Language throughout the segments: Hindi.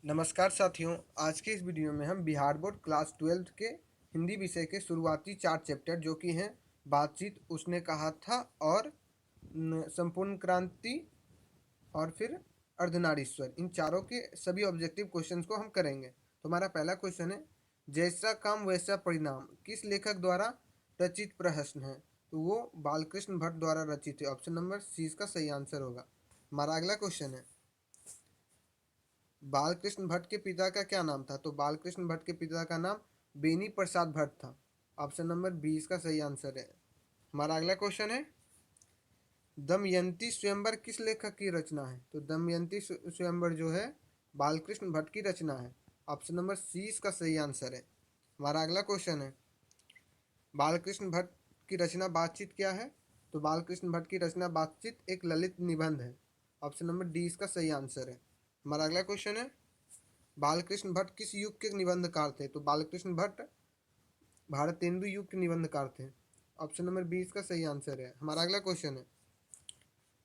नमस्कार साथियों। आज के इस वीडियो में हम बिहार बोर्ड क्लास 12 के हिंदी विषय के शुरुआती 4 चैप्टर जो कि हैं बातचीत, उसने कहा था और संपूर्ण क्रांति और फिर अर्धनारीश्वर, इन चारों के सभी ऑब्जेक्टिव क्वेश्चंस को हम करेंगे। तो हमारा पहला क्वेश्चन है, जैसा काम वैसा परिणाम किस लेखक द्वारा रचित प्रहसन है? तो वो बालकृष्ण भट्ट द्वारा रचित है। ऑप्शन नंबर सी इसका सही आंसर होगा। हमारा अगला क्वेश्चन है, बालकृष्ण भट्ट के पिता का क्या नाम था? तो बालकृष्ण भट्ट के पिता का नाम बेनी प्रसाद भट्ट था। ऑप्शन नंबर बी इसका सही आंसर है। हमारा अगला क्वेश्चन है, दमयंती स्वयंवर किस लेखक की रचना है? तो दमयंती स्वयंवर जो है बालकृष्ण भट्ट की रचना है। ऑप्शन नंबर सी इसका सही आंसर है। हमारा अगला क्वेश्चन है, बालकृष्ण भट्ट की रचना बातचीत क्या है? तो बालकृष्ण भट्ट की रचना बातचीत एक ललित निबंध है। ऑप्शन नंबर डी इसका सही आंसर है। हमारा अगला क्वेश्चन है, बालकृष्ण भट्ट किस युग के निबंधकार थे? तो बालकृष्ण भट्ट भारतेंदु युग के निबंधकार थे। ऑप्शन नंबर बी इसका सही आंसर है। हमारा अगला क्वेश्चन है,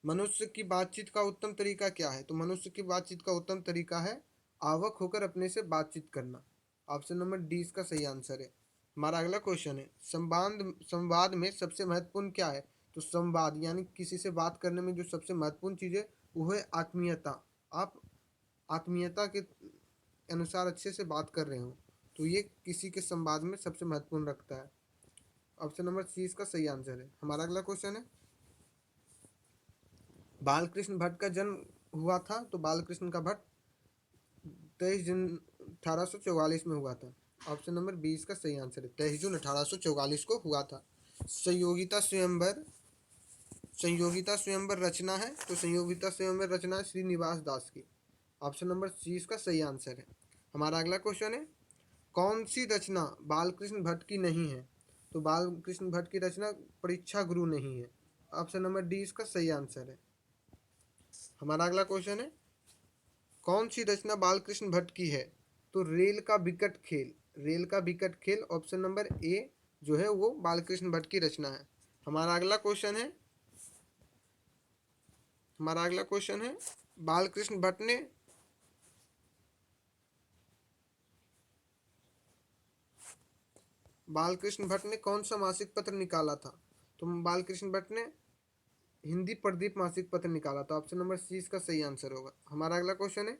मनुष्य की बातचीत का उत्तम तरीका क्या है? तो मनुष्य की बातचीत का उत्तम तरीका है आवक होकर अपने से बातचीत करना। ऑप्शन नंबर डी इसका सही आंसर है। हमारा अगला क्वेश्चन है, संवाद संवाद में सबसे महत्वपूर्ण क्या है? तो संवाद यानी किसी से बात करने में जो सबसे महत्वपूर्ण चीज़ है वो है आत्मीयता। आप आत्मीयता के अनुसार अच्छे से बात कर रहे हो तो ये किसी के संवाद में सबसे महत्वपूर्ण रखता है। ऑप्शन नंबर सी इसका सही आंसर है। हमारा अगला क्वेश्चन है, बालकृष्ण भट्ट का जन्म हुआ था? तो बालकृष्ण का भट्ट 23 जून 1844 में हुआ था। ऑप्शन नंबर 20 का सही आंसर है। 23 जून 1844 को हुआ था। संयोगिता स्वयंवर संयोगिता स्वयंवर रचना है? तो संयोगिता स्वयंवर रचना है श्रीनिवास दास की। ऑप्शन नंबर सी इसका सही आंसर है। हमारा अगला क्वेश्चन है, कौन सी रचना बालकृष्ण भट्ट की नहीं है? तो बालकृष्ण भट्ट की रचना परीक्षा गुरु नहीं है। ऑप्शन नंबर डी इसका सही आंसर है। हमारा अगला क्वेश्चन है, कौन सी रचना बालकृष्ण भट्ट की है? तो रेल का विकट खेल। रेल का विकट खेल ऑप्शन नंबर ए जो है वो बालकृष्ण भट्ट की रचना है। हमारा अगला क्वेश्चन है हमारा अगला क्वेश्चन है, बालकृष्ण भट्ट ने बालकृष्ण भट्ट ने कौन सा मासिक पत्र निकाला था? तो बालकृष्ण भट्ट ने हिंदी प्रदीप मासिक पत्र निकाला था। ऑप्शन नंबर सी इसका सही आंसर होगा। हमारा अगला क्वेश्चन है,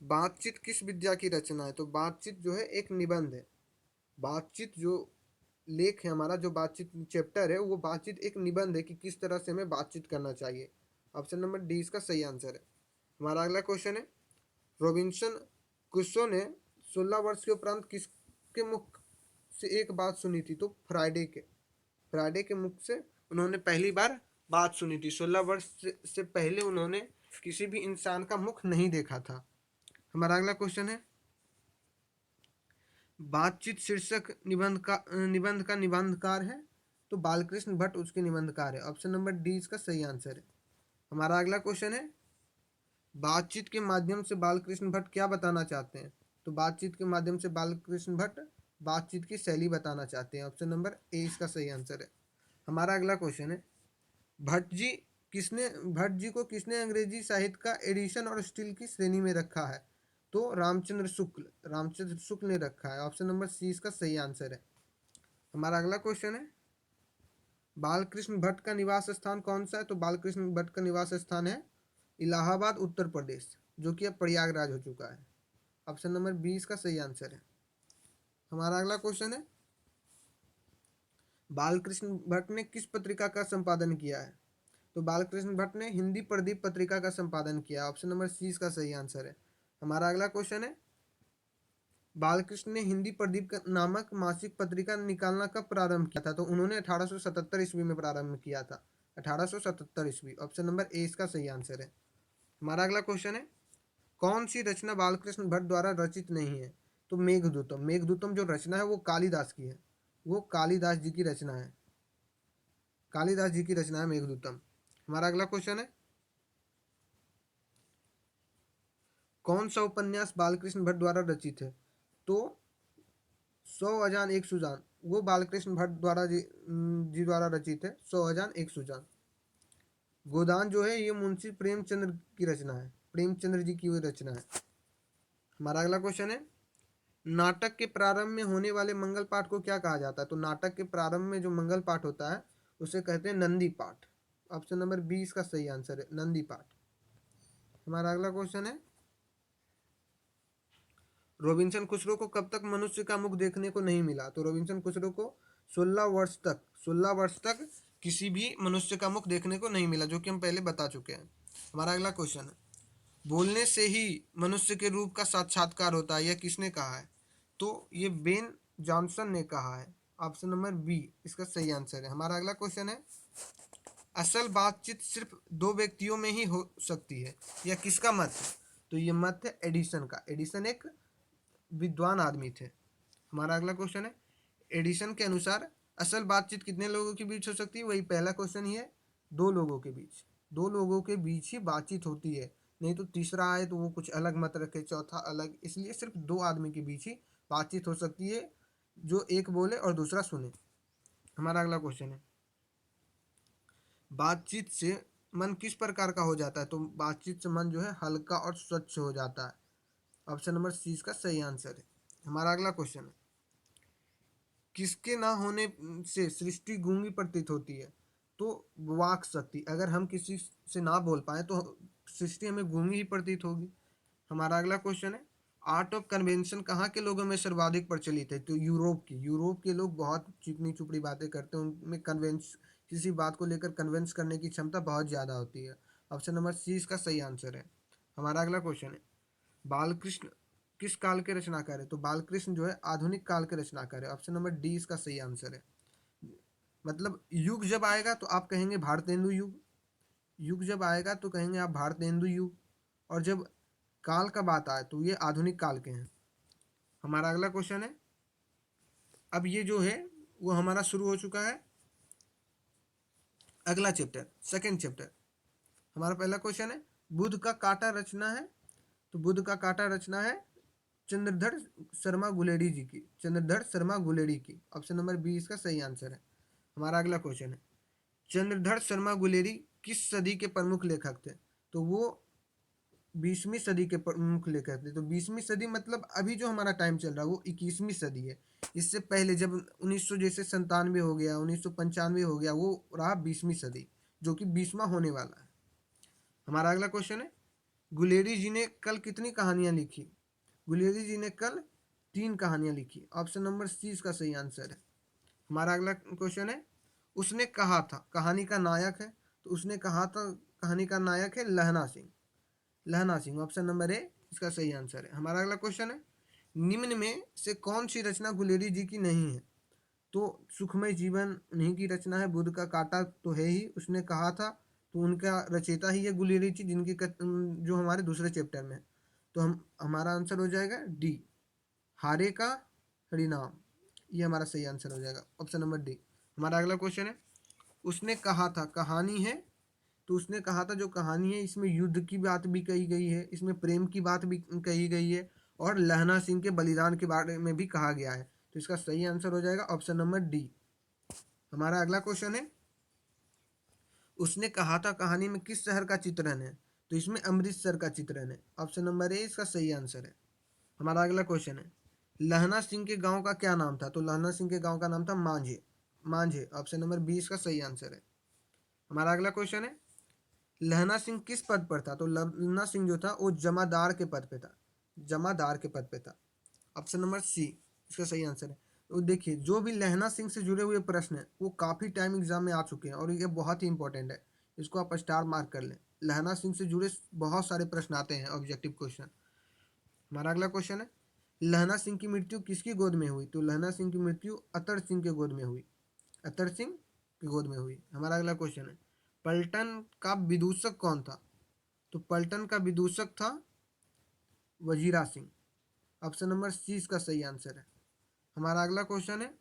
बातचीत किस विद्या की रचना है? तो बातचीत जो है एक निबंध है। बातचीत जो लेख है, हमारा जो बातचीत चैप्टर है वो बातचीत एक निबंध है कि किस तरह से हमें बातचीत करना चाहिए। ऑप्शन नंबर डी इसका सही आंसर है। हमारा अगला क्वेश्चन है, रॉबिन्सन क्रूसो ने 16 वर्ष के उपरांत किसके मुख से एक बात सुनी थी? तो फ्राइडे के मुख से उन्होंने पहली बार बात सुनी थी। 16 वर्ष से पहले उन्होंने किसी भी इंसान का मुख नहीं देखा था। हमारा अगला क्वेश्चन है, बातचीत शीर्षक निबंध का निबंधकार है? तो बालकृष्ण भट्ट उसके निबंधकार है। ऑप्शन नंबर डी इसका सही आंसर है। हमारा अगला क्वेश्चन है, बातचीत के माध्यम से बालकृष्ण भट्ट क्या बताना चाहते हैं? तो बातचीत के माध्यम से बालकृष्ण भट्ट बातचीत की शैली बताना चाहते हैं। ऑप्शन नंबर ए इसका सही आंसर है। हमारा अगला क्वेश्चन है, भट्ट जी भट्ट जी को किसने अंग्रेजी साहित्य का एडिशन और स्टील की श्रेणी में रखा है? तो रामचंद्र शुक्ल ने रखा है। ऑप्शन नंबर सी इसका सही आंसर है। हमारा अगला क्वेश्चन है, बालकृष्ण भट्ट का निवास स्थान कौन सा है? तो बालकृष्ण भट्ट का निवास स्थान है इलाहाबाद उत्तर प्रदेश, जो कि अब प्रयागराज हो चुका है। ऑप्शन नंबर बी इसका सही आंसर है। हमारा अगला क्वेश्चन है, बालकृष्ण भट्ट ने किस पत्रिका का संपादन किया है? तो बालकृष्ण भट्ट ने हिंदी प्रदीप पत्रिका का संपादन किया। ऑप्शन नंबर सी इसका सही आंसर है। हमारा अगला क्वेश्चन है, बालकृष्ण ने हिंदी प्रदीप नामक मासिक पत्रिका निकालना कब प्रारंभ किया था? तो उन्होंने 1877 ईस्वी में प्रारंभ किया था। 1877 ईस्वी। ऑप्शन नंबर ए इसका सही आंसर है। हमारा अगला क्वेश्चन है, कौन सी रचना बालकृष्ण भट्ट द्वारा रचित नहीं है? तो मेघदूतम जो रचना है वो कालिदास की है। वो कालिदास जी की रचना है। कालिदास जी की रचना है मेघदूतम। हमारा अगला क्वेश्चन है, कौन सा उपन्यास बालकृष्ण भट्ट द्वारा रचित है? तो 100 अजान 1 सुजान वो बालकृष्ण भट्ट जी द्वारा रचित है। 100 अजान 1 सुजान। गोदान जो है ये मुंशी प्रेमचंद्र की रचना है। प्रेमचंद्र जी की वो रचना है। हमारा अगला क्वेश्चन है, नाटक के प्रारंभ में होने वाले मंगल पाठ को क्या कहा जाता है? तो नाटक के प्रारंभ में जो मंगल पाठ होता है उसे कहते हैं नंदी पाठ। ऑप्शन नंबर 20 का सही आंसर है नंदी पाठ। हमारा अगला क्वेश्चन है, रॉबिन्सन क्रुसो को कब तक मनुष्य का मुख देखने को नहीं मिला? तो रॉबिन्सन क्रुसो को 16 वर्ष तक किसी भी मनुष्य का मुख देखने को नहीं मिला, जो कि हम पहले बता चुके हैं। हमारा अगला क्वेश्चन है, बोलने से ही मनुष्य के रूप का साक्षात्कार होता है, यह किसने कहा है? तो ये बेन जॉनसन ने कहा है। ऑप्शन नंबर बी इसका सही आंसर है। हमारा अगला क्वेश्चन है, असल बातचीत सिर्फ दो व्यक्तियों में ही हो सकती है, यह किसका मत है? तो ये मत है एडिसन का। एडिसन एक विद्वान आदमी थे। हमारा अगला क्वेश्चन है, एडिसन के अनुसार असल बातचीत कितने लोगों के बीच हो सकती है? वही पहला क्वेश्चन ही है, दो लोगों के बीच। दो लोगों के बीच ही बातचीत होती है, नहीं तो तीसरा आए तो वो कुछ अलग मत रखे, चौथा अलग। इसलिए सिर्फ दो आदमी के बीच ही बातचीत हो सकती है, जो एक बोले और दूसरा सुने। हमारा अगला क्वेश्चन है, बातचीत से मन किस प्रकार का हो जाता है? तो बातचीत से मन जो है हल्का और स्वच्छ हो जाता है। ऑप्शन नंबर सी इसका सही आंसर है। हमारा अगला क्वेश्चन है, किसके ना होने से सृष्टि गूंगी प्रतीत होती है? तो वाक शक्ति, अगर हम किसी से ना बोल पाए तो सृष्टि हमें गूंगी ही प्रतीत होगी। हमारा अगला क्वेश्चन है, आर्ट ऑफ कन्वेंशन कहाँ के लोगों में सर्वाधिक प्रचलित है? तो यूरोप के लोग बहुत चिकनी चुपड़ी बातें करते हैं, उनमें कन्वेंस किसी बात को लेकर कन्वेंस करने की क्षमता बहुत ज़्यादा होती है। ऑप्शन नंबर सी इसका सही आंसर है। हमारा अगला क्वेश्चन है, बालकृष्ण किस काल के रचनाकार है? तो बालकृष्ण जो है आधुनिक काल के रचनाकार है। ऑप्शन नंबर डी इसका सही आंसर है। मतलब युग जब आएगा तो आप कहेंगे भारतेंदु युग, युग जब आएगा तो कहेंगे आप भारतेंदु युग, और जब काल का बात आए तो ये आधुनिक काल के हैं। हमारा अगला क्वेश्चन है, अब ये जो है वो हमारा शुरू हो चुका है अगला चैप्टर, सेकंड चैप्टर। हमारा पहला क्वेश्चन है, बुध का कांटा रचना है? तो बुध का कांटा रचना है चंद्रधर शर्मा गुलेडी जी की, चंद्रधर शर्मा गुलेडी की। ऑप्शन नंबर बी इसका सही आंसर है। हमारा अगला क्वेश्चन है, चंद्रधर शर्मा गुलेरी किस सदी के प्रमुख लेखक थे? तो वो 20वीं सदी के प्रमुख लेखक थे। तो 20वीं सदी मतलब अभी जो हमारा टाइम चल रहा है वो 21वीं सदी है। इससे पहले जब 1900 जैसे 97 हो गया, 1995 हो गया, वो रहा 20वीं सदी, जो कि 20वां होने वाला है। हमारा अगला क्वेश्चन है, गुलेरी जी ने कल कितनी कहानियां लिखी? गुलेरी जी ने कल 3 कहानियां लिखी। ऑप्शन नंबर सी इसका सही आंसर है। हमारा अगला क्वेश्चन है, उसने कहा था कहानी का नायक है? तो उसने कहा था कहानी का नायक है लहना सिंह। लहना सिंह ऑप्शन नंबर ए इसका सही आंसर है। हमारा अगला क्वेश्चन है, निम्न में से कौन सी रचना गुलेरी जी की नहीं है? तो सुखमय जीवन उन्हीं की रचना है, बुध का कांटा तो है ही, उसने कहा था तो उनका रचयिता ही है गुलेरी जी, जिनकी जो हमारे दूसरे चैप्टर में। तो हम हमारा आंसर हो जाएगा डी, हारे का हरिनाम, ये हमारा सही आंसर हो जाएगा, ऑप्शन नंबर डी। हमारा अगला क्वेश्चन है, उसने कहा था कहानी है? तो उसने कहा था जो कहानी है इसमें युद्ध की बात भी कही गई है, इसमें प्रेम की बात भी कही गई है, और लहना सिंह के बलिदान के बारे में भी कहा गया है। तो इसका सही आंसर हो जाएगा ऑप्शन नंबर डी। हमारा अगला क्वेश्चन है, उसने कहा था कहानी में किस शहर का चित्रण है? तो इसमें अमृतसर का चित्रण है। ऑप्शन नंबर ए इसका सही आंसर है। हमारा अगला क्वेश्चन है, लहना सिंह के गांव का क्या नाम था? तो लहना सिंह के गांव का नाम था मांझे। मांझे ऑप्शन नंबर बी इसका सही आंसर है। हमारा अगला क्वेश्चन है, लहना सिंह किस पद पर था? तो लहना सिंह जो था वो जमादार के पद पे था, जमादार के पद पे था। ऑप्शन नंबर सी इसका सही आंसर है। तो देखिए जो भी लहना सिंह से जुड़े हुए प्रश्न हैं वो काफ़ी टाइम एग्जाम में आ चुके हैं, और ये बहुत ही इंपॉर्टेंट है, इसको आप स्टार मार्क कर लें। लहना सिंह से जुड़े बहुत सारे प्रश्न आते हैं, ऑब्जेक्टिव क्वेश्चन। हमारा अगला क्वेश्चन है, लहना सिंह की मृत्यु किसकी गोद में हुई? तो लहना सिंह की मृत्यु अतर सिंह के गोद में हुई, अतर सिंह की गोद में हुई। हमारा अगला क्वेश्चन है, पलटन का विदूषक कौन था? तो पलटन का विदूषक था Wazira Singh. Option number C इसका सही आंसर है। हमारा अगला क्वेश्चन है,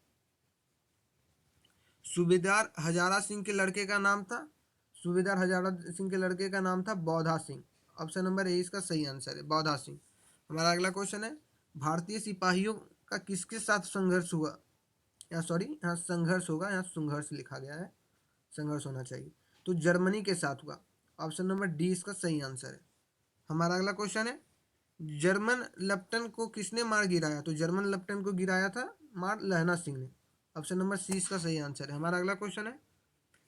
सूबेदार हजारा सिंह के लड़के का नाम था, सूबेदार हजारा सिंह के लड़के का नाम था बौधा सिंह। ऑप्शन नंबर ए इसका सही आंसर है, बौधा सिंह। हमारा अगला क्वेश्चन है, भारतीय सिपाहियों का किसके साथ संघर्ष हुआ? यहाँ सॉरी यहाँ संघर्ष होगा, यहाँ संघर्ष लिखा गया है, संघर्ष होना चाहिए। तो जर्मनी के साथ हुआ। ऑप्शन नंबर डी इसका सही आंसर है। हमारा अगला क्वेश्चन है, जर्मन लेफ्टन को किसने मार गिराया? तो जर्मन लेफ्टन को गिराया था मार लहना सिंह ने। ऑप्शन नंबर सी इसका सही आंसर है। हमारा अगला क्वेश्चन है,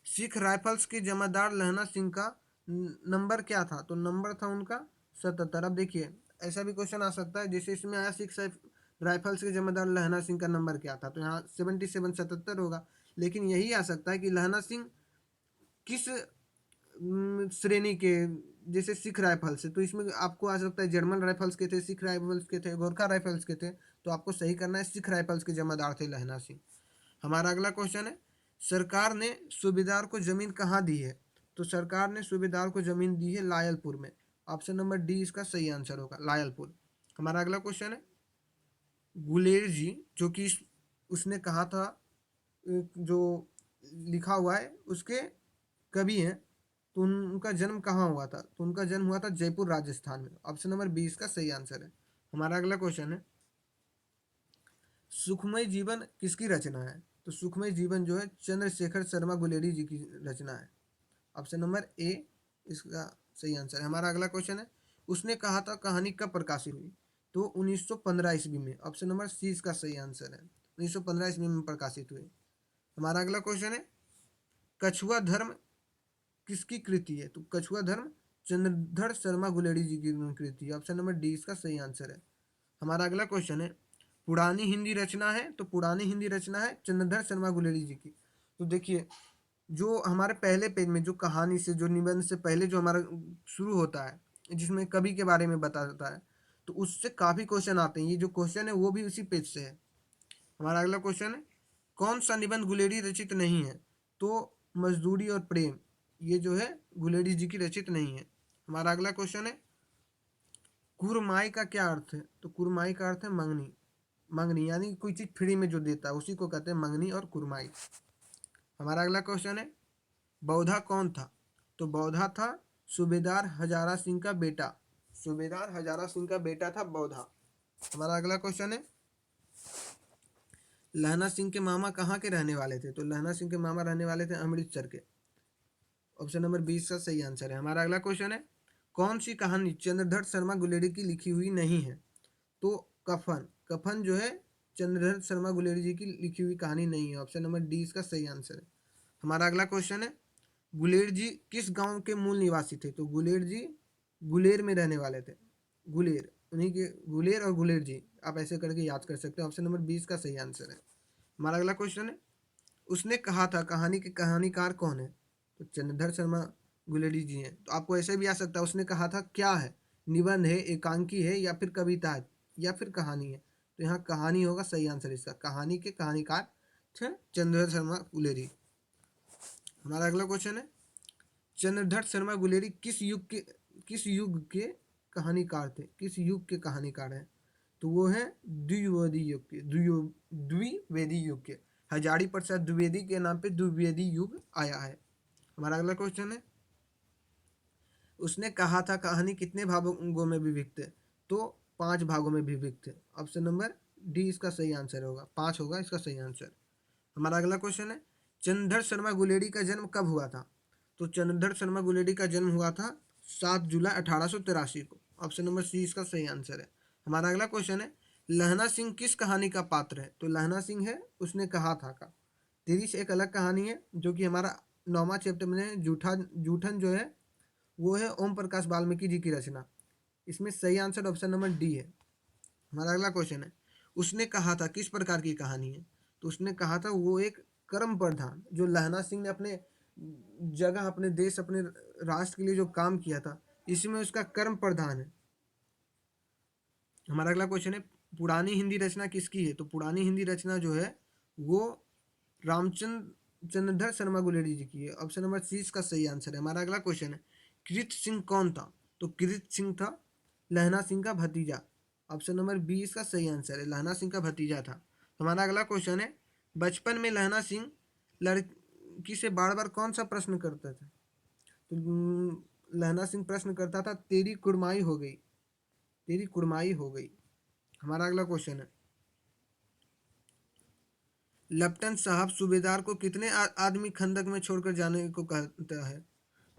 सिख राइफल्स के जमादार लहना सिंह का नंबर क्या था? तो नंबर था उनका 77। अब देखिए ऐसा भी क्वेश्चन आ सकता है, जैसे इसमें आया सिख राइफल्स के जमादार लहना सिंह का नंबर क्या था, तो यहाँ 77 77 होगा। लेकिन यही आ सकता है कि लहना सिंह किस श्रेणी के, जैसे सिख राइफल्स से, तो इसमें आपको आ सकता है जर्मन राइफल्स के थे, सिख राइफल्स के थे, गोरखा राइफल्स के थे, तो आपको सही करना है सिख राइफल्स के जमादार थे लहना सिंह। हमारा अगला क्वेश्चन है, सरकार ने सूबेदार को जमीन कहाँ दी है? तो सरकार ने सूबेदार को जमीन दी है लायलपुर में। ऑप्शन नंबर डी इसका सही आंसर होगा, लायलपुर। हमारा अगला क्वेश्चन है, गुलेर जी जो कि उसने कहा था, जो लिखा हुआ है उसके कवि हैं, तो उनका जन्म कहाँ हुआ था? तो उनका जन्म हुआ था जयपुर राजस्थान में। ऑप्शन नंबर 20 का सही आंसर है। हमारा अगला क्वेश्चन है, सुखमय जीवन किसकी रचना है? तो सुखमय जीवन जो है चंद्रशेखर शर्मा गुलेरी जी की रचना है। ऑप्शन नंबर ए इसका सही आंसर है। हमारा अगला क्वेश्चन है, उसने कहा था कहानी कब प्रकाशित हुई? तो 1915 ईस्वी में। ऑप्शन नंबर सी इसका सही आंसर है, 1915 ईस्वी में प्रकाशित हुई। हमारा अगला क्वेश्चन है, कछुआ धर्म किसकी कृति है? तो कछुआ धर्म चंद्रधर शर्मा गुलेरी जी की कृति है। ऑप्शन नंबर डी इसका सही आंसर है। हमारा अगला क्वेश्चन है, पुरानी हिंदी रचना है? तो पुरानी हिंदी रचना है चंद्रधर शर्मा गुलेरी जी की। तो देखिए जो हमारे पहले पेज में जो कहानी से, जो निबंध से पहले जो हमारा शुरू होता है, जिसमें कवि के बारे में बताता है, तो उससे काफ़ी क्वेश्चन आते हैं। ये जो क्वेश्चन है वो भी उसी पेज से है। हमारा अगला क्वेश्चन है, कौन सा निबंध गुलेरी रचित नहीं है? तो मजदूरी और प्रेम, ये जो है गुलेरी जी की रचित नहीं है। हमारा अगला क्वेश्चन है, कुरमाई का क्या अर्थ है? तो कुरमाई का अर्थ है मंगनी। मंगनी यानी कोई चीज़ फ्री में जो देता है उसी को कहते हैं मंगनी और कुरमाई। हमारा अगला क्वेश्चन है, बौद्धा कौन था? तो बौद्धा था सूबेदार हजारा सिंह का बेटा। सूबेदार हजारा सिंह का बेटा था बौद्धा। हमारा अगला क्वेश्चन है, लहना सिंह के मामा कहाँ के रहने वाले थे? तो लहना सिंह के मामा रहने वाले थे अमृतसर के। ऑप्शन नंबर 20 का सही आंसर है। हमारा अगला क्वेश्चन है, कौन सी कहानी चंद्रधर शर्मा गुलेरी की लिखी हुई नहीं है? तो कफन। कफन जो है चंद्रधर शर्मा गुलेरी जी की लिखी हुई कहानी नहीं है। ऑप्शन नंबर डी इसका सही आंसर है। हमारा अगला क्वेश्चन है, गुलेर जी किस गांव के मूल निवासी थे? तो गुलेर जी गुलेर में रहने वाले थे। गुलेर, उन्हीं के गुलेर और गुलेर जी आप ऐसे करके याद कर सकते हैं। ऑप्शन नंबर 20 का सही आंसर है। हमारा अगला क्वेश्चन है, उसने कहा था कहानी के कहानीकार कौन है? तो चंद्रधर शर्मा गुलेरी जी हैं। तो आपको ऐसे भी आ सकता है, उसने कहा था क्या है, निबंध है, एकांकी है, या फिर कविता है, या फिर कहानी है? तो यहाँ कहानी होगा सही आंसर इसका। कहानी के कहानीकार थे चंद्रधर शर्मा गुलेरी। हमारा अगला क्वेश्चन है, चंद्रधर शर्मा गुलेरी किस युग के कहानीकार थे? किस युग के कहानीकार हैं? तो वो है द्विवेदी युग के। द्विवेदी युग के। हजारी प्रसाद द्विवेदी के नाम पे द्विवेदी युग आया है। हमारा अगला क्वेश्चन है, उसने कहा था कहानी कितने भागों में विभक्त है? तो 5 भागों में विभक्त है। ऑप्शन नंबर डी इसका सही आंसर होगा, 5 होगा इसका सही आंसर। हमारा अगला क्वेश्चन है, चंद्रधर शर्मा गुलेरी का जन्म कब हुआ था? तो चंद्रधर शर्मा गुलेरी का जन्म हुआ था 7 जुलाई 1883 को। ऑप्शन नंबर सी इसका सही आंसर है। हमारा अगला क्वेश्चन है, लहना सिंह किस कहानी का पात्र है? तो लहना सिंह है उसने कहा था का। तेरी से एक अलग कहानी है जो कि हमारा 9वां चैप्टर में जूठन जो है वो है ओम प्रकाश वाल्मीकि जी की रचना। इसमें सही आंसर ऑप्शन नंबर डी है। हमारा अगला क्वेश्चन है, उसने कहा था किस प्रकार की कहानी है? तो उसने कहा था वो एक कर्म प्रधान, जो लहना सिंह ने अपने जगह, अपने देश, अपने राष्ट्र के लिए जो काम किया था, इसमें उसका कर्म प्रधान है। हमारा अगला क्वेश्चन है, पुरानी हिंदी रचना किसकी है? तो पुरानी हिंदी रचना जो है वो चंद्रधर शर्मा गुलेरी जी की है। ऑप्शन नंबर सी इसका सही आंसर है। हमारा अगला क्वेश्चन है, कृत सिंह कौन था? तो कृत सिंह था लहना सिंह का भतीजा। ऑप्शन नंबर बी इसका सही आंसर है, लहना सिंह का भतीजा था। हमारा अगला क्वेश्चन है, बचपन में लहना सिंह लड़की से बार बार कौन सा प्रश्न करता था? तो लहना सिंह प्रश्न करता था, तेरी कुड़माई हो गई, तेरी कुड़माई हो गई। हमारा अगला क्वेश्चन है, लेफ्टिनेंट साहब सूबेदार को कितने आदमी खंदक में छोड़कर जाने को कहता है?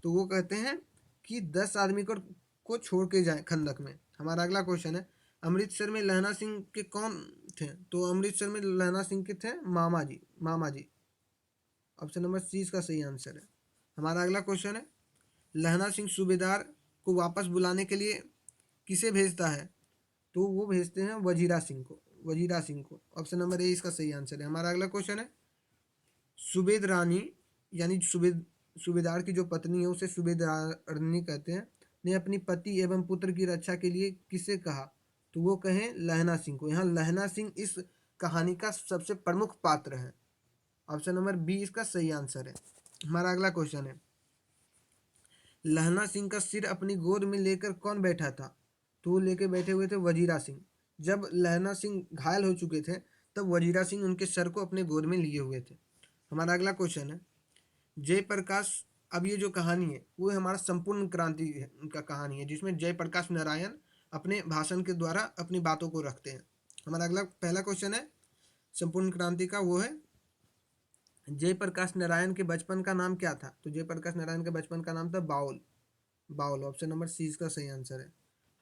तो वो कहते हैं कि 10 आदमी को छोड़ के जाए खंदक में। हमारा अगला क्वेश्चन है, अमृतसर में लहना सिंह के कौन थे? तो अमृतसर में लहना सिंह के थे मामा जी, मामा जी। ऑप्शन नंबर सी इसका सही आंसर है। हमारा अगला क्वेश्चन है, लहना सिंह सूबेदार को वापस बुलाने के लिए किसे भेजता है? तो वो भेजते हैं वजीरा सिंह को, वजीरा सिंह को। ऑप्शन नंबर ए इसका सही आंसर है। हमारा अगला क्वेश्चन है, सुबेद रानी यानी सूबेदार की जो पत्नी है उसे सुबेदारनी कहते हैं, ने अपनी पति एवं पुत्र की रक्षा के लिए किसे कहा? तो वो कहें लहना सिंह को। यहाँ लहना सिंह इस कहानी का सबसे प्रमुख पात्र है। ऑप्शन नंबर बी इसका सही आंसर है। हमारा अगला क्वेश्चन है, लहना सिंह का सिर अपनी गोद में लेकर कौन बैठा था? तो वो लेके बैठे हुए थे वजीरा सिंह। जब लहना सिंह घायल हो चुके थे तब वजीरा सिंह उनके सर को अपने गोद में लिए हुए थे। हमारा अगला क्वेश्चन है, जयप्रकाश, अब ये जो कहानी है वो हमारा संपूर्ण क्रांति का कहानी है, जिसमें जयप्रकाश नारायण अपने भाषण के द्वारा अपनी बातों को रखते हैं। हमारा अगला पहला क्वेश्चन है संपूर्ण क्रांति का, वो है जयप्रकाश नारायण के बचपन का नाम क्या था? तो जयप्रकाश नारायण के बचपन का नाम था Baul, Baul. Option number C इसका सही आंसर है।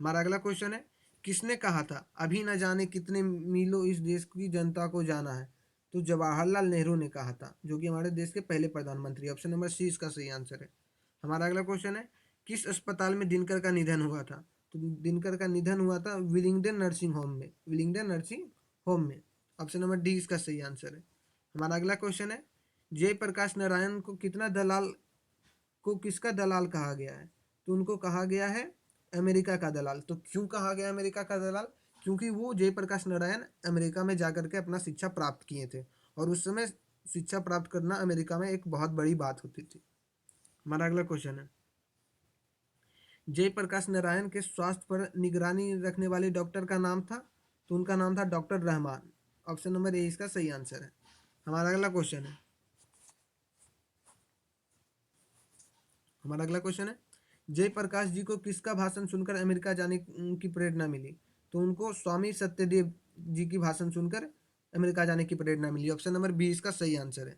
हमारा अगला क्वेश्चन है, किसने कहा था अभी न जाने कितने मीलों इस देश की जनता को जाना है? तो जवाहरलाल नेहरू ने कहा था, जो कि हमारे देश के पहले प्रधानमंत्री। ऑप्शन नंबर सी इसका सही आंसर है। हमारा अगला क्वेश्चन है, किस अस्पताल में दिनकर का निधन हुआ था? तो दिनकर का निधन हुआ था विलिंगडन नर्सिंग होम में, विलिंगडन नर्सिंग होम में। ऑप्शन नंबर डी इसका सही आंसर है। हमारा अगला क्वेश्चन है, जयप्रकाश नारायण को कितना दलाल को किसका दलाल कहा गया है? तो उनको कहा गया है अमेरिका का दलाल। तो क्यों कहा गया अमेरिका का दलाल? क्योंकि वो जयप्रकाश नारायण अमेरिका में जाकर के अपना शिक्षा प्राप्त किए थे, और उस समय शिक्षा प्राप्त करना अमेरिका में एक बहुत बड़ी बात होती थी। हमारा अगला क्वेश्चन है, जयप्रकाश नारायण के स्वास्थ्य पर निगरानी रखने वाले डॉक्टर का नाम था? तो उनका नाम था doctor Rahman. Option number A इसका सही आंसर है। हमारा अगला क्वेश्चन है, हमारा अगला क्वेश्चन है, जयप्रकाश जी को किसका भाषण सुनकर अमेरिका जाने की प्रेरणा मिली? तो उनको स्वामी सत्यदेव जी की भाषण सुनकर अमेरिका जाने की प्रेरणा मिली। ऑप्शन नंबर बी इसका सही आंसर है।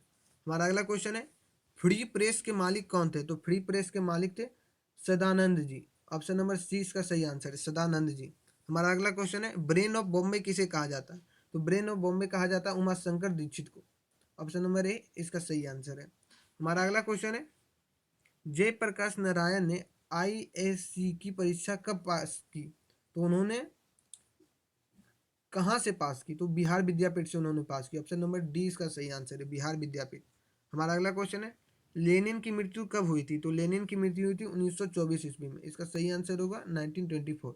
हमारा अगला क्वेश्चन है, फ्री प्रेस के मालिक कौन थे? तो फ्री प्रेस के मालिक थे Sadanand ji. Option number C इसका सही आंसर है, सदानंद जी। हमारा अगला क्वेश्चन है, ब्रेन ऑफ बॉम्बे किसे कहा जाता है? तो ब्रेन ऑफ बॉम्बे कहा जाता है उमा शंकर दीक्षित को। ऑप्शन नंबर ए इसका सही आंसर है। हमारा अगला क्वेश्चन है, जयप्रकाश नारायण ने आईएससी की परीक्षा कब पास की? तो उन्होंने कहाँ से पास की? तो बिहार विद्यापीठ से उन्होंने पास की। ऑप्शन नंबर डी इसका सही आंसर है, बिहार विद्यापीठ। हमारा अगला क्वेश्चन है, लेनिन की मृत्यु कब हुई थी? तो लेनिन की मृत्यु हुई थी 1924 ईस्वी में। इसका सही आंसर होगा 1924।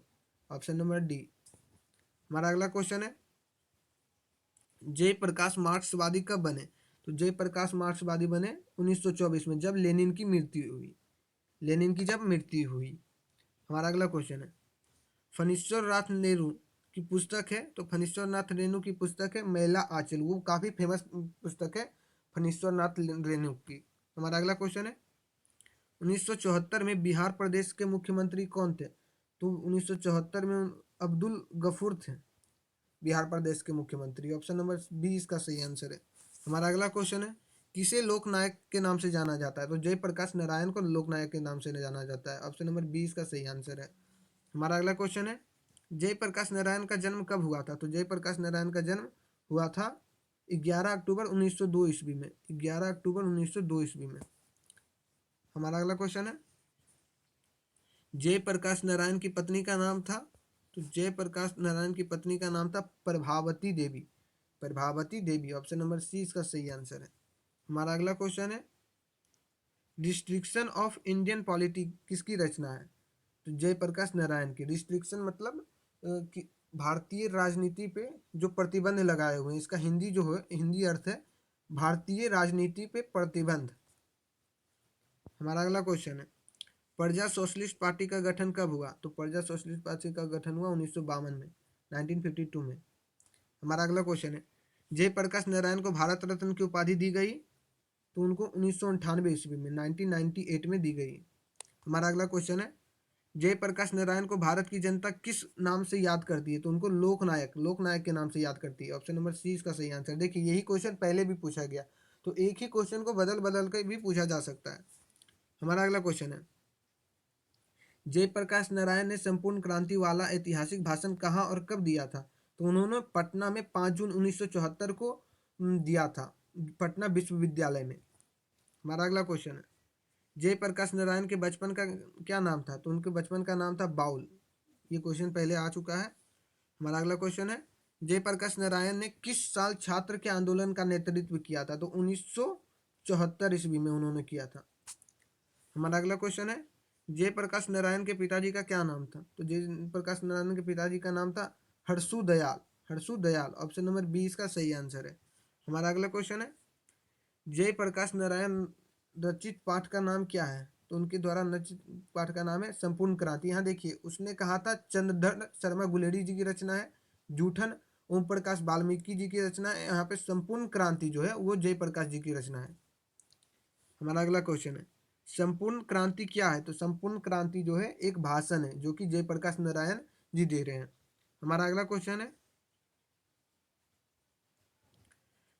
Option number D. हमारा अगला क्वेश्चन है, जयप्रकाश मार्क्सवादी कब बने? तो जयप्रकाश मार्क्सवादी बने 1924 में, जब लेनिन की मृत्यु हुई, लेनिन की जब मृत्यु हुई। हमारा अगला क्वेश्चन है, फणीश्वर नाथ रेणु की पुस्तक है, तो फणीश्वर नाथ रेणु की पुस्तक है मैला आंचल। वो काफ़ी फेमस पुस्तक है फणीश्वर नाथ रेणु की। हमारा अगला क्वेश्चन है, 1974 में बिहार प्रदेश के मुख्यमंत्री कौन थे? तो 1974 में अब्दुल गफूर थे बिहार प्रदेश के मुख्यमंत्री। ऑप्शन नंबर बी इसका सही आंसर है। हमारा अगला क्वेश्चन है, किसे लोकनायक के नाम से जाना जाता है? तो जयप्रकाश नारायण को लोकनायक के नाम से जाना जाता है। ऑप्शन नंबर बी इसका सही आंसर है। हमारा अगला क्वेश्चन है, जयप्रकाश नारायण का जन्म कब हुआ था? तो जयप्रकाश नारायण का जन्म हुआ था 11 अक्टूबर 1902 ईस्वी में, 11 अक्टूबर 1902 ईस्वी में। हमारा अगला क्वेश्चन है, जयप्रकाश नारायण की पत्नी का नाम था? तो जयप्रकाश नारायण की पत्नी का नाम था Prabhavati Devi, Prabhavati Devi. Option number C इसका सही आंसर है। हमारा अगला क्वेश्चन है, रिस्ट्रिक्शन ऑफ इंडियन पॉलिटी किसकी रचना है? तो जयप्रकाश नारायण की। रिस्ट्रिक्शन मतलब कि भारतीय राजनीति पे जो प्रतिबंध लगाए हुए हैं, इसका हिंदी जो है, हिंदी अर्थ है भारतीय राजनीति पे प्रतिबंध। हमारा अगला क्वेश्चन है, प्रजा सोशलिस्ट पार्टी का गठन कब हुआ? तो प्रजा सोशलिस्ट पार्टी का गठन हुआ 1952 में, 1952 में। हमारा अगला क्वेश्चन है, जयप्रकाश नारायण को भारत रत्न की उपाधि दी गई? तो उनको 1998 ईस्वी में, 1998 में दी गई। हमारा अगला क्वेश्चन है, जयप्रकाश नारायण को भारत की जनता किस नाम से याद करती है? तो उनको लोकनायक, लोकनायक के नाम से याद करती है। ऑप्शन नंबर सी इसका सही आंसर। देखिए यही क्वेश्चन पहले भी पूछा गया, तो एक ही क्वेश्चन को बदल बदल कर भी पूछा जा सकता है। हमारा अगला क्वेश्चन है, जयप्रकाश नारायण ने संपूर्ण क्रांति वाला ऐतिहासिक भाषण कहाँ और कब दिया था? तो उन्होंने पटना में 5 जून 1974 को दिया था, पटना विश्वविद्यालय में। हमारा अगला क्वेश्चन है, जयप्रकाश नारायण के बचपन का क्या नाम था? तो उनके बचपन का नाम था बाउल। ये क्वेश्चन पहले आ चुका है। हमारा अगला क्वेश्चन है, जयप्रकाश नारायण ने किस साल छात्र के आंदोलन का नेतृत्व किया था? तो 1974 ईस्वी में उन्होंने किया था। हमारा अगला क्वेश्चन है, जयप्रकाश नारायण के पिताजी का क्या नाम था? तो जयप्रकाश नारायण के पिताजी का नाम था हरसु दयाल। हरसु दयाल ऑप्शन नंबर 20 का सही आंसर है। हमारा अगला क्वेश्चन है, जयप्रकाश नारायण रचित पाठ का नाम क्या है? तो उनके द्वारा रचित पाठ का नाम है संपूर्ण क्रांति। यहाँ देखिए, उसने कहा था चंद्रधर शर्मा गुलेरी जी की रचना है, जूठन ओम प्रकाश वाल्मीकि जी की रचना है। यहाँ पे संपूर्ण क्रांति जो है वो जयप्रकाश जी की रचना है। हमारा अगला क्वेश्चन है, संपूर्ण क्रांति क्या है? तो संपूर्ण क्रांति जो है एक भाषण है जो कि जयप्रकाश नारायण जी दे रहे हैं। हमारा अगला क्वेश्चन है,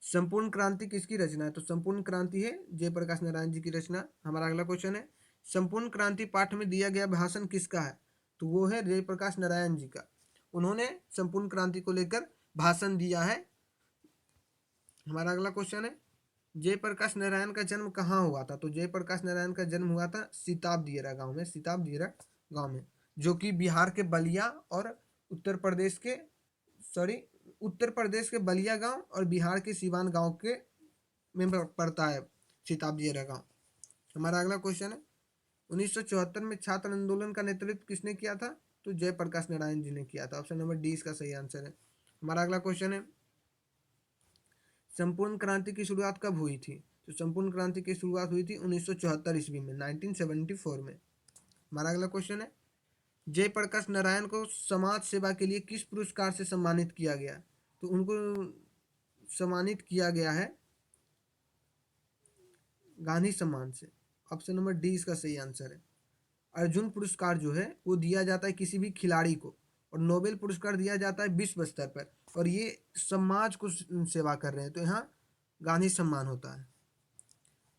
संपूर्ण क्रांति किसकी रचना है? तो संपूर्ण क्रांति है जयप्रकाश नारायण जी की रचना। हमारा अगला क्वेश्चन है, संपूर्ण क्रांति पाठ में दिया गया भाषण किसका है? तो वो है जयप्रकाश नारायण जी का। उन्होंने संपूर्ण क्रांति को लेकर भाषण दिया है। हमारा अगला क्वेश्चन है, जयप्रकाश नारायण का जन्म कहाँ हुआ था? तो जयप्रकाश नारायण का जन्म हुआ था सिताब दियरा गांव में, सिताब दियरा गांव में, जो कि बिहार के बलिया और उत्तर प्रदेश के उत्तर प्रदेश के बलिया गांव और बिहार के सिवान गांव के में पड़ता है सिताब दियरा गांव। हमारा अगला क्वेश्चन है, 1974 में छात्र आंदोलन का नेतृत्व किसने किया था? तो जयप्रकाश नारायण जी ने किया था। ऑप्शन नंबर डी इसका सही आंसर है। हमारा अगला क्वेश्चन है, संपूर्ण क्रांति की शुरुआत कब हुई थी? तो संपूर्ण क्रांति की शुरुआत हुई थी 1974 ईस्वी में, 1974 में। हमारा अगला क्वेश्चन है, जयप्रकाश नारायण को समाज सेवा के लिए किस पुरस्कार से सम्मानित किया गया? तो उनको सम्मानित किया गया है गांधी सम्मान से। ऑप्शन नंबर डी इसका सही आंसर है। अर्जुन पुरस्कार जो है वो दिया जाता है किसी भी खिलाड़ी को, और नोबेल पुरस्कार दिया जाता है विश्व स्तर पर, और ये समाज को सेवा कर रहे हैं, तो यहाँ गांधी सम्मान होता है।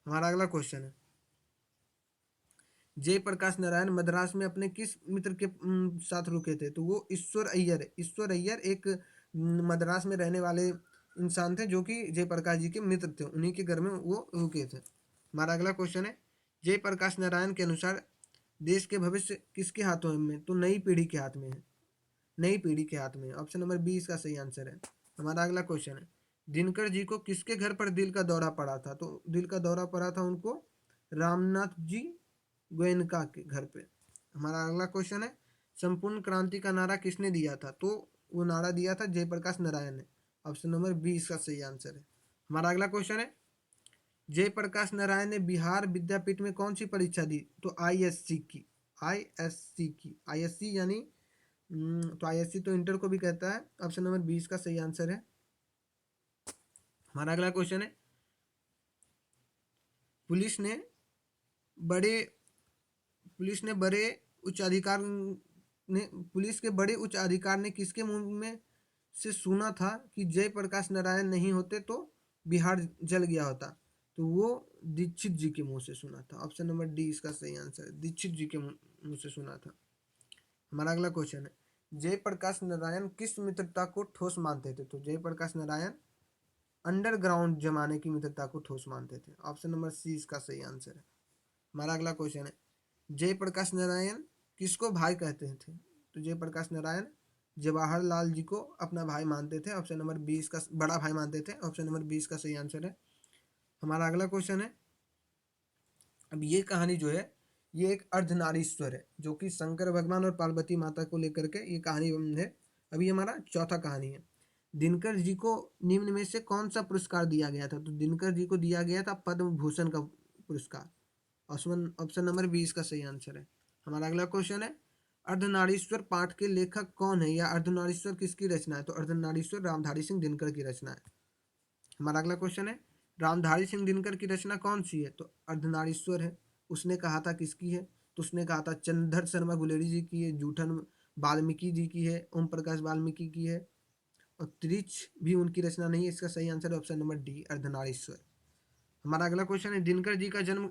हमारा अगला क्वेश्चन है, जयप्रकाश नारायण मद्रास में अपने किस मित्र के साथ रुके थे? तो वो ईश्वर अय्यर है। ईश्वर अय्यर एक मद्रास में रहने वाले इंसान थे जो कि जयप्रकाश जी के मित्र थे, उन्हीं के घर में वो रुके थे। हमारा अगला क्वेश्चन है, जयप्रकाश नारायण के अनुसार देश के भविष्य किसके हाथों में? तो नई पीढ़ी के हाथ में है, नई पीढ़ी के हाथ में। ऑप्शन नंबर 20 का सही आंसर है। हमारा अगला क्वेश्चन है, दिनकर जी को किसके घर पर दिल का दौरा पड़ा था? तो दिल का दौरा पड़ा था उनको रामनाथ जी गोयनका के घर पे। हमारा अगला क्वेश्चन है, संपूर्ण क्रांति का नारा किसने दिया था? तो वो नारा दिया था जयप्रकाश नारायण ने। ऑप्शन नंबर 20 का सही आंसर है। हमारा अगला क्वेश्चन है, जयप्रकाश नारायण ने बिहार विद्यापीठ में कौन सी परीक्षा दी? तो आईएससी की। आईएससी यानी तो आईएससी तो इंटर को भी कहता है। ऑप्शन नंबर 20 का सही आंसर है। हमारा अगला क्वेश्चन है, पुलिस ने बड़े पुलिस ने बड़े उच्च अधिकार ने पुलिस के बड़े उच्च अधिकार ने किसके मुंह में से सुना था कि जयप्रकाश नारायण नहीं होते तो बिहार जल गया होता? तो वो दीक्षित जी के मुंह से सुना था। ऑप्शन नंबर डी इसका सही आंसर है, दीक्षित जी के मुंह से सुना था। हमारा अगला क्वेश्चन है, जयप्रकाश नारायण किस मित्रता को ठोस मानते थे? तो जयप्रकाश नारायण अंडरग्राउंड जमाने की मित्रता को ठोस मानते थे। ऑप्शन नंबर सी इसका सही आंसर है। हमारा अगला क्वेश्चन है, जयप्रकाश नारायण किसको भाई कहते थे? तो जयप्रकाश नारायण जवाहरलाल जी को अपना भाई मानते थे। ऑप्शन नंबर 20 का बड़ा भाई मानते थे। ऑप्शन नंबर 20 का सही आंसर है। हमारा अगला क्वेश्चन है, अब ये कहानी जो है ये एक अर्धनारीश्वर है जो कि शंकर भगवान और पार्वती माता को लेकर के ये कहानी है। अभी हमारा चौथा कहानी है, दिनकर जी को निम्न में से कौन सा पुरस्कार दिया गया था? तो दिनकर जी को दिया गया था पद्म भूषण का पुरस्कार। ऑप्शन नंबर 20 का सही आंसर है। हमारा अगला क्वेश्चन है, अर्धनारीश्वर पाठ के लेखक कौन है, या अर्धनारीश्वर किसकी रचना है? तो अर्धनारीश्वर रामधारी सिंह दिनकर की रचना है। हमारा अगला क्वेश्चन है, रामधारी सिंह दिनकर की रचना कौन सी है? तो अर्धनारीश्वर है। उसने कहा था किसकी है? तो उसने कहा था चंद्रधर शर्मा गुलेरी जी की है, जूठन वाल्मीकि जी की है, ओम प्रकाश वाल्मीकि की है, और त्रिच भी उनकी रचना नहीं है। इसका सही आंसर है ऑप्शन नंबर डी अर्धनारीश्वर। हमारा अगला क्वेश्चन है, दिनकर जी का जन्म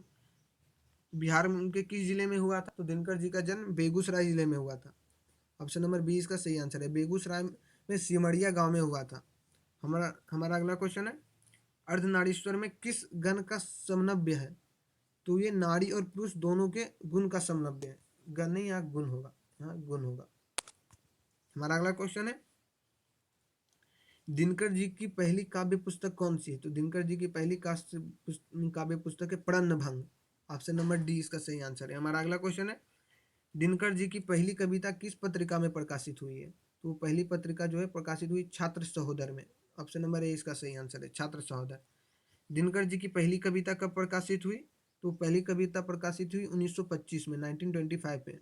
बिहार में उनके किस जिले में हुआ था? तो दिनकर जी का जन्म बेगूसराय जिले में हुआ था। ऑप्शन नंबर 20 का सही आंसर है, बेगूसराय में सिमरिया गांव में हुआ था। हमारा हमारा अगला क्वेश्चन है, अर्धनारीश्वर में किस गण का समन्वय है? तो ये नारी और पुरुष दोनों के गुण का समन्वय है, गण नहीं, यहाँ गुण होगा, यहाँ गुण होगा। हमारा अगला क्वेश्चन है, दिनकर जी की पहली काव्य पुस्तक कौन सी है? तो दिनकर जी की पहली काव्य पुस्तक है प्रणभंग। ऑप्शन नंबर डी इसका सही आंसर है। हमारा अगला क्वेश्चन है, दिनकर जी की पहली कविता किस पत्रिका में प्रकाशित हुई है? तो पहली पत्रिका जो है प्रकाशित हुई छात्र सहोदर में। ऑप्शन नंबर ए इसका सही आंसर है, छात्र सहोदर। दिनकर जी की पहली कविता कब प्रकाशित हुई? तो पहली कविता प्रकाशित हुई 1925 में, 1925 में।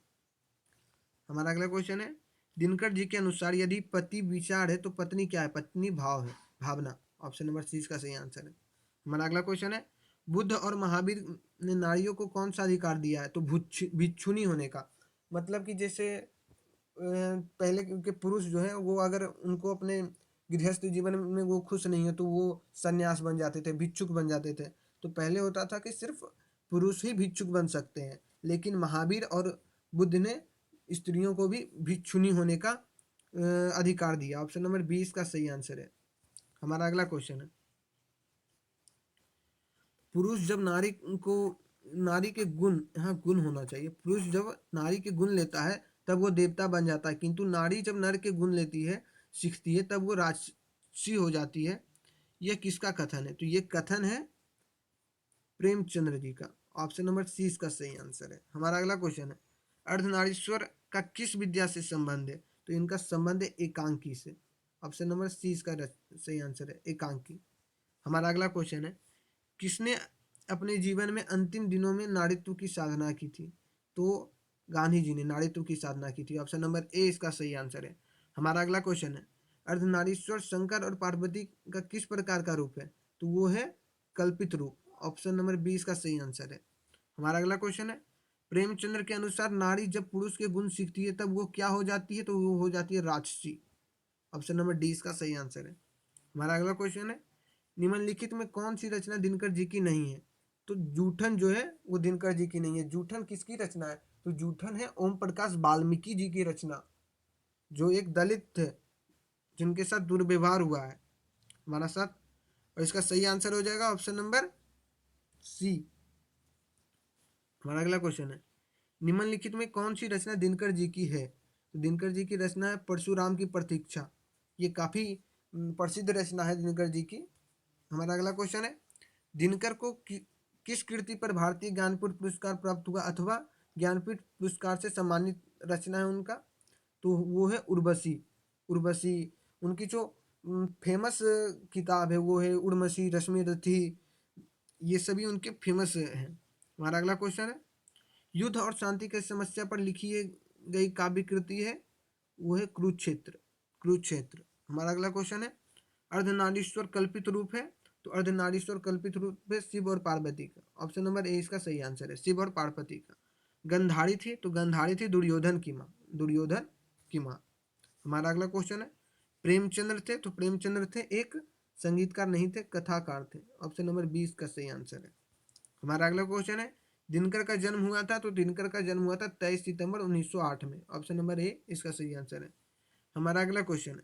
हमारा अगला क्वेश्चन है, दिनकर जी के अनुसार यदि पति विचार है तो पत्नी क्या है? पत्नी भाव है, भावना। ऑप्शन नंबर सी इसका सही आंसर है। हमारा अगला क्वेश्चन है, बुद्ध और महावीर ने नारियों को कौन सा अधिकार दिया है? तो भिक्षुनी होने का। मतलब कि जैसे पहले के पुरुष जो है वो अगर उनको अपने गृहस्थ जीवन में वो खुश नहीं है तो वो सन्यास बन जाते थे, भिक्षुक बन जाते थे। तो पहले होता था कि सिर्फ पुरुष ही भिक्षुक बन सकते हैं, लेकिन महावीर और बुद्ध ने स्त्रियों को भी भिक्षुनी होने का अधिकार दिया। ऑप्शन नंबर 20 का सही आंसर है। हमारा अगला क्वेश्चन है, पुरुष जब नारी के गुण, यहाँ गुण होना चाहिए, पुरुष जब नारी के गुण लेता है तब वो देवता बन जाता है, किंतु नारी जब नर के गुण लेती है, सीखती है, तब वो राक्षसी हो जाती है। यह किसका कथन है? तो ये कथन है प्रेमचंद्र जी का। ऑप्शन नंबर सी इसका सही आंसर है। हमारा अगला क्वेश्चन है, अर्धनारीश्वर का किस विद्या से संबंध है? तो इनका संबंध है एकांकी से। ऑप्शन नंबर सी इसका सही आंसर है, एकांकी। हमारा अगला क्वेश्चन है, किसने अपने जीवन में अंतिम दिनों में नारीत्व की साधना की थी? तो गांधी जी ने नारीत्व की साधना की थी। ऑप्शन नंबर ए इसका सही आंसर है। हमारा अगला क्वेश्चन है, अर्धनारीश्वर शंकर और पार्वती का किस प्रकार का रूप है? तो वो है कल्पित रूप। ऑप्शन नंबर बी इसका सही आंसर है। हमारा अगला क्वेश्चन है, प्रेमचंद्र के अनुसार नारी जब पुरुष के गुण सीखती है तब वो क्या हो जाती है? तो वो हो जाती है राक्षसी। ऑप्शन नंबर डी इसका सही आंसर है। हमारा अगला क्वेश्चन है, निम्नलिखित में कौन सी रचना दिनकर जी की नहीं है? तो जूठन जो है वो दिनकर जी की नहीं है। जूठन किसकी रचना है? तो जूठन है ओम प्रकाश वाल्मीकि जी की रचना, जो एक दलित थे जिनके साथ दुर्व्यवहार हुआ है हमारा साथ। और इसका सही आंसर हो जाएगा ऑप्शन नंबर सी। हमारा अगला क्वेश्चन है, निम्नलिखित में कौन सी रचना दिनकर जी की है? तो दिनकर जी की रचना है परशुराम की प्रतीक्षा। ये काफी प्रसिद्ध रचना है दिनकर जी की। हमारा अगला क्वेश्चन है, दिनकर को किस कृति पर भारतीय ज्ञानपीठ पुरस्कार प्राप्त हुआ अथवा ज्ञानपीठ पुरस्कार से सम्मानित रचना है उनका? तो वो है उर्वशी। उर्वशी उनकी जो फेमस किताब है वो है उर्वशी, रश्मि रथी, ये सभी उनके फेमस हैं। हमारा अगला क्वेश्चन है, युद्ध और शांति की समस्या पर लिखी गई काव्य कृति है, वो है कुरुक्षेत्र। कुरुक्षेत्र। हमारा अगला क्वेश्चन है, अर्धनारीश्वर कल्पित रूप है? तो अर्धनारीश्वर कल्पित रूप है शिव और पार्वती का। ऑप्शन नंबर ए इसका सही आंसर है, शिव और पार्वती का। गंधारी थी? तो गंधारी थी दुर्योधन की माँ, दुर्योधन की माँ। हमारा अगला क्वेश्चन है, प्रेमचंद्र थे? तो प्रेमचंद्र थे एक संगीतकार नहीं थे, कथाकार थे। ऑप्शन नंबर 20 का सही आंसर है। हमारा अगला क्वेश्चन है, दिनकर का जन्म हुआ था? तो दिनकर का जन्म हुआ था 23 सितंबर 1908 में। ऑप्शन नंबर ए इसका सही आंसर है। हमारा अगला क्वेश्चन है,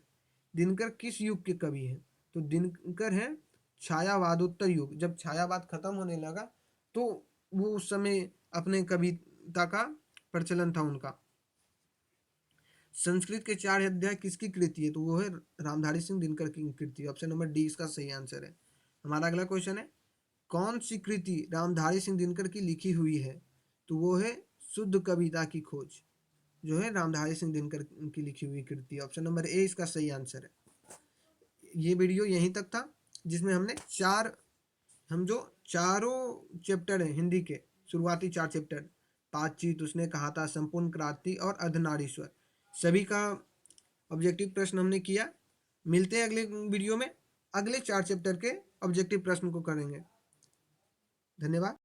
दिनकर किस युग के कवि हैं? तो दिनकर है छायावादोत्तर युग। जब छायावाद खत्म होने लगा तो वो उस समय अपने कविता का प्रचलन था उनका। संस्कृत के 4 अध्याय किसकी कृति है? तो वो है रामधारी सिंह दिनकर की कृति। ऑप्शन नंबर डी इसका सही आंसर है। हमारा अगला क्वेश्चन है, कौन सी कृति रामधारी सिंह दिनकर की लिखी हुई है? तो वो है शुद्ध कविता की खोज, जो है रामधारी सिंह दिनकर की लिखी हुई कृति। ऑप्शन नंबर ए इसका सही आंसर है। ये वीडियो यहीं तक था, जिसमें हम जो चारों चैप्टर हैं हिंदी के, शुरुआती 4 चैप्टर, बातचीत, उसने कहा था, संपूर्ण क्रांति और अर्धनारीश्वर, सभी का ऑब्जेक्टिव प्रश्न हमने किया। मिलते हैं अगले वीडियो में, अगले 4 चैप्टर के ऑब्जेक्टिव प्रश्न को करेंगे। धन्यवाद।